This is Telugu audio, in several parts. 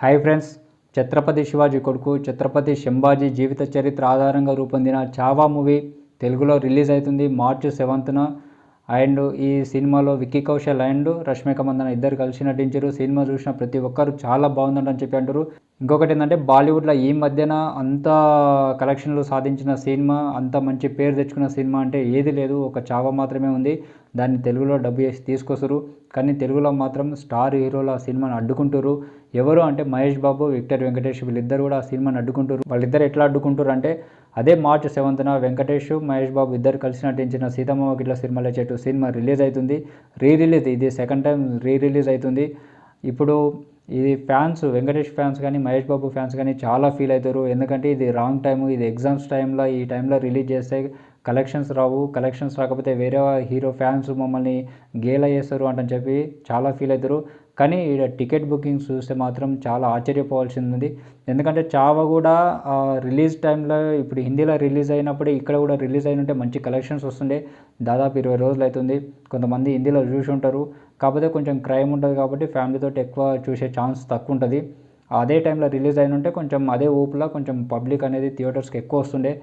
హాయ్ ఫ్రెండ్స్, ఛత్రపతి శివాజీ కొడుకు ఛత్రపతి శంభాజీ జీవిత చరిత్ర ఆధారంగా రూపొందిన చావా మూవీ తెలుగులో రిలీజ్ అవుతుంది March 7న. అండ్ ఈ సినిమాలో విక్కీ కౌశల్ అండ్ రష్మిక మందన ఇద్దరు కలిసి నటించారు. సినిమా చూసిన ప్రతి ఒక్కరు చాలా బాగుందని చెప్పి అంటారు. ఇంకొకటి ఏంటంటే బాలీవుడ్లో ఈ మధ్యన అంత కలెక్షన్లు సాధించిన సినిమా, అంత మంచి పేరు తెచ్చుకున్న సినిమా అంటే ఏది లేదు, ఒక చావా మాత్రమే ఉంది. దాన్ని తెలుగులో డబ్ చేసి తీసుకొస్తారు, కానీ తెలుగులో మాత్రం స్టార్ హీరోలు ఆ సినిమాని అడ్డుకుంటారు. ఎవరు అంటే మహేష్ బాబు, విక్టర్ వెంకటేష్ వీళ్ళిద్దరు కూడా ఆ సినిమాని అడ్డుకుంటారు. వాళ్ళిద్దరు ఎట్లా అడ్డుకుంటారు అంటే అదే March 7న వెంకటేష్, మహేష్ బాబు ఇద్దరు కలిసి నటించిన సీతమ్మ వాకిట్ల సిరిమల్లె చెట్టు సినిమా రిలీజ్ అవుతుంది. రిలీజ్ ఇది సెకండ్ టైం రిలీజ్ అవుతుంది. ఇప్పుడు ఇది ఫ్యాన్స్, వెంకటేష్ ఫ్యాన్స్ కానీ మహేష్ బాబు ఫ్యాన్స్ కానీ చాలా ఫీల్ అవుతారు. ఎందుకంటే ఇది రాంగ్ టైము, ఇది ఎగ్జామ్స్ టైంలో ఈ టైంలో రిలీజ్ చేస్తే కలెక్షన్స్ రావు, కలెక్షన్స్ రాకపోతే వేరే హీరో ఫ్యాన్స్ మమ్మల్ని గేలా చేస్తారు అంటని చెప్పి చాలా ఫీల్ అవుతారు. కానీ టికెట్ బుకింగ్స్ చూస్తే మాత్రం చాలా ఆశ్చర్యపోవాల్సింది ఉంది. ఎందుకంటే చావా కూడా రిలీజ్ టైంలో ఇప్పుడు హిందీలో రిలీజ్ అయినప్పుడే ఇక్కడ కూడా రిలీజ్ అయినంటే మంచి కలెక్షన్స్ వస్తుండే. దాదాపు 20 రోజులు అవుతుంది. కొంతమంది హిందీలో చూసి ఉంటారు, కాకపోతే కొంచెం క్రైమ్ ఉంటుంది కాబట్టి ఫ్యామిలీతో ఎక్కువ చూసే ఛాన్స్ తక్కువ ఉంటుంది. అదే టైంలో రిలీజ్ అయినంటే కొంచెం అదే ఊపులా కొంచెం పబ్లిక్ అనేది థియేటర్స్కి ఎక్కువ వస్తుండే.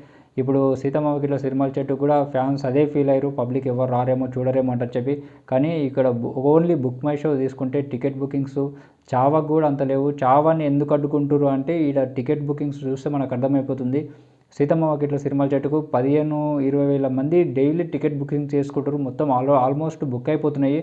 ఇప్పుడు సీతమ్మ వాకిట్ల సిరిమల్లె చెట్టు కూడా ఫ్యాన్స్ అదే ఫీల్ అయ్యారు, పబ్లిక్ ఎవరు రారేమో చూడరేమో అంట చెప్పి. కానీ ఇక్కడ ఓన్లీ బుక్ మై షో తీసుకుంటే టికెట్ బుకింగ్స్ చావాకు కూడా అంత లేవు. చావాని ఎందుకు అడ్డుకుంటారు అంటే ఇక్కడ టికెట్ బుకింగ్స్ చూస్తే మనకు అర్థమైపోతుంది. సీతమ్మ వాకిట్ల సిరిమల్లె చెట్టుకు 15-20 వేల మంది డైలీ టికెట్ బుకింగ్ చేసుకుంటారు. మొత్తం ఆల్మోస్ట్ బుక్ అయిపోతున్నాయి.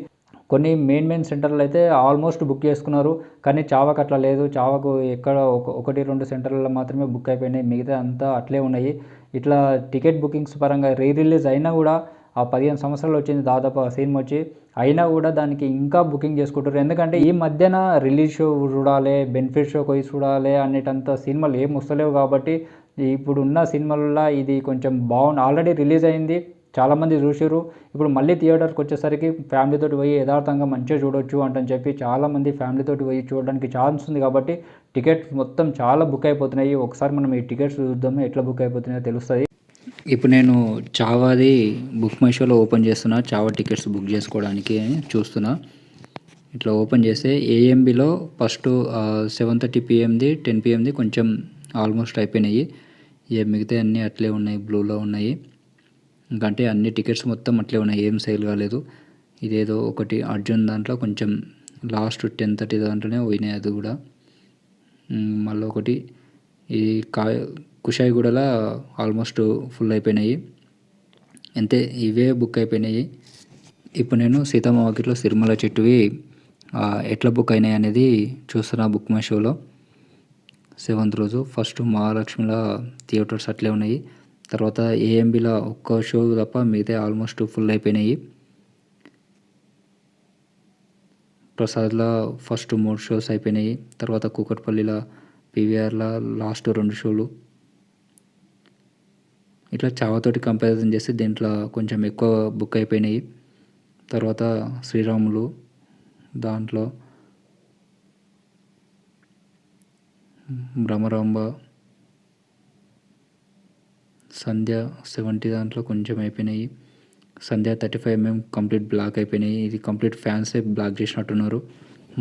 కొన్ని మెయిన్ సెంటర్లు అయితే ఆల్మోస్ట్ బుక్ చేసుకున్నారు, కానీ చావాకు అట్లా లేదు. చావాకు ఎక్కడ 1-2 సెంటర్లలో మాత్రమే బుక్ అయిపోయినాయి, మిగతా అంతా అట్లే ఉన్నాయి. ఇట్లా టికెట్ బుకింగ్స్ పరంగా రిలీజ్ అయినా కూడా ఆ 15 సంవత్సరాలు వచ్చింది దాదాపు ఆ సినిమా వచ్చి, అయినా కూడా దానికి ఇంకా బుకింగ్ చేసుకుంటారు. ఎందుకంటే ఈ మధ్యన రిలీజ్ షో చూడాలి, బెనిఫిట్ షో పోయి చూడాలి అనేటంత సినిమాలు ఏం వస్తలేవు కాబట్టి ఇప్పుడు ఉన్న సినిమాలలో ఇది కొంచెం బాగుంది. ఆల్రెడీ రిలీజ్ అయింది, చాలామంది చూసారు. ఇప్పుడు మళ్ళీ థియేటర్కి వచ్చేసరికి ఫ్యామిలీతో పోయి యథార్థంగా మంచిగా చూడొచ్చు అంటని చెప్పి చాలామంది ఫ్యామిలీతో పోయి చూడడానికి ఛాన్స్ ఉంది. కాబట్టి టికెట్స్ మొత్తం చాలా బుక్ అయిపోతున్నాయి. ఒకసారి మనం ఈ టికెట్స్ చూద్దాము ఎట్లా బుక్ అయిపోతున్నాయో తెలుస్తుంది. ఇప్పుడు నేను చావాది బుక్ మై షోలో ఓపెన్ చేస్తున్నా, చావా టికెట్స్ బుక్ చేసుకోవడానికి చూస్తున్నా. ఇట్లా ఓపెన్ చేస్తే ఏఎంబిలో ఫస్ట్ 7:30 PM-ది 10 PM-ది కొంచెం ఆల్మోస్ట్ అయిపోయినాయి. మిగతా అన్నీ అట్లే ఉన్నాయి, బ్లూలో ఉన్నాయి. ఇంకంటే అన్ని టికెట్స్ మొత్తం అట్లే ఉన్నాయి, ఏం సేల్ కాలేదు. ఇదేదో ఒకటి అర్జున్ దాంట్లో కొంచెం లాస్ట్ 10:30 దాంట్లోనే పోయినాయి, అది కూడా. మళ్ళీ ఒకటి ఈ కుషాయిగూడలో ఆల్మోస్ట్ ఫుల్ అయిపోయినాయి. అంతే, ఇవే బుక్ అయిపోయినాయి. ఇప్పుడు నేను సీతమ్మ వాకిట్లో సిరిమల్లె చెట్టువి ఎట్లా బుక్ అయినాయి అనేది చూస్తున్నా బుక్ మై షోలో. 7th రోజు ఫస్ట్ మహాలక్ష్మిలో థియేటర్స్ అట్లే ఉన్నాయి. తర్వాత ఏఎంబిలో ఒక్క షో తప్ప మిగతా ఆల్మోస్ట్ ఫుల్ అయిపోయినాయి. ప్రసాద్లో ఫస్ట్ 3 షోస్ అయిపోయినాయి. తర్వాత కూకట్పల్లిలో, పీవీఆర్లో లాస్ట్ 2 షోలు. ఇట్లా చావాతోటి కంపారిజన్ చేస్తే దీంట్లో కొంచెం ఎక్కువ బుక్ అయిపోయినాయి. తర్వాత శ్రీరాములు దాంట్లో, భ్రమరాంబ, సంధ్య 70 దాంట్లో కొంచెం అయిపోయినాయి. సంధ్య 35 mm కంప్లీట్ బ్లాక్ అయిపోయినాయి. ఇది కంప్లీట్ ఫ్యాన్సే బ్లాక్ చేసినట్టున్నారు.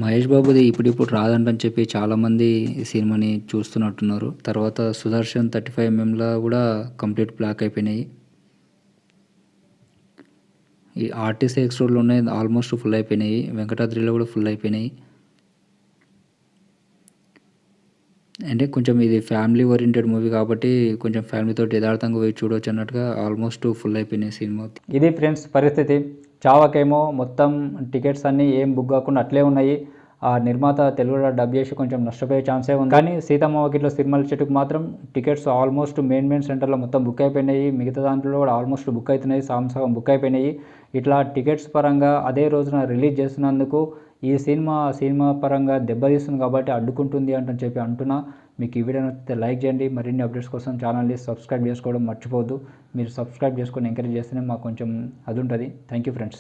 మహేష్ బాబుది ఇప్పుడు రాదంటని చెప్పి చాలామంది ఈ సినిమాని చూస్తున్నట్టున్నారు. తర్వాత సుదర్శన్ 35 mmలో కూడా కంప్లీట్ బ్లాక్ అయిపోయినాయి. ఈ ఆర్టీసీ ఎక్స్ రోడ్లో ఉన్నాయి, ఆల్మోస్ట్ ఫుల్ అయిపోయినాయి. వెంకటాద్రిలో కూడా ఫుల్ అయిపోయినాయి. అంటే కొంచెం ఇది ఫ్యామిలీ ఓరియంటెడ్ మూవీ కాబట్టి కొంచెం ఫ్యామిలీతో యథార్థంగా పోయి చూడవచ్చు అన్నట్టుగా ఆల్మోస్ట్ ఫుల్ అయిపోయినాయి సినిమా. ఇది ఫ్రెండ్స్ పరిస్థితి. చావాకేమో మొత్తం టికెట్స్ అన్నీ ఏం బుక్ కాకుండా అట్లే ఉన్నాయి. ఆ నిర్మాత తెలుగులో డబ్ చేసి కొంచెం నష్టపోయే ఛాన్సే ఉంది. కానీ సీతమ్మ వాకిట్లో సిరిమల్లె చెట్టుకు మాత్రం టికెట్స్ ఆల్మోస్ట్ మెయిన్ సెంటర్లో మొత్తం బుక్ అయిపోయినాయి. మిగతా దాంట్లో కూడా ఆల్మోస్ట్ బుక్ అవుతున్నాయి, సగం బుక్ అయిపోయినాయి. ఇట్లా టికెట్స్ పరంగా అదే రోజున రిలీజ్ చేస్తున్నందుకు ఈ సినిమా పరంగా దెబ్బతీస్తుంది కాబట్టి అడ్డుకుంటుంది అంటని చెప్పి అంటున్నా. మీకు ఈ వీడియో నచ్చితే లైక్ చేయండి. మరిన్ని అప్డేట్స్ కోసం ఛానల్ని సబ్స్క్రైబ్ చేసుకోవడం మర్చిపోవద్దు. మీరు సబ్స్క్రైబ్ చేసుకొని ఎంకరేజ్ చేస్తేనే మాకు కొంచెం అది ఉంటుంది. Thank you friends.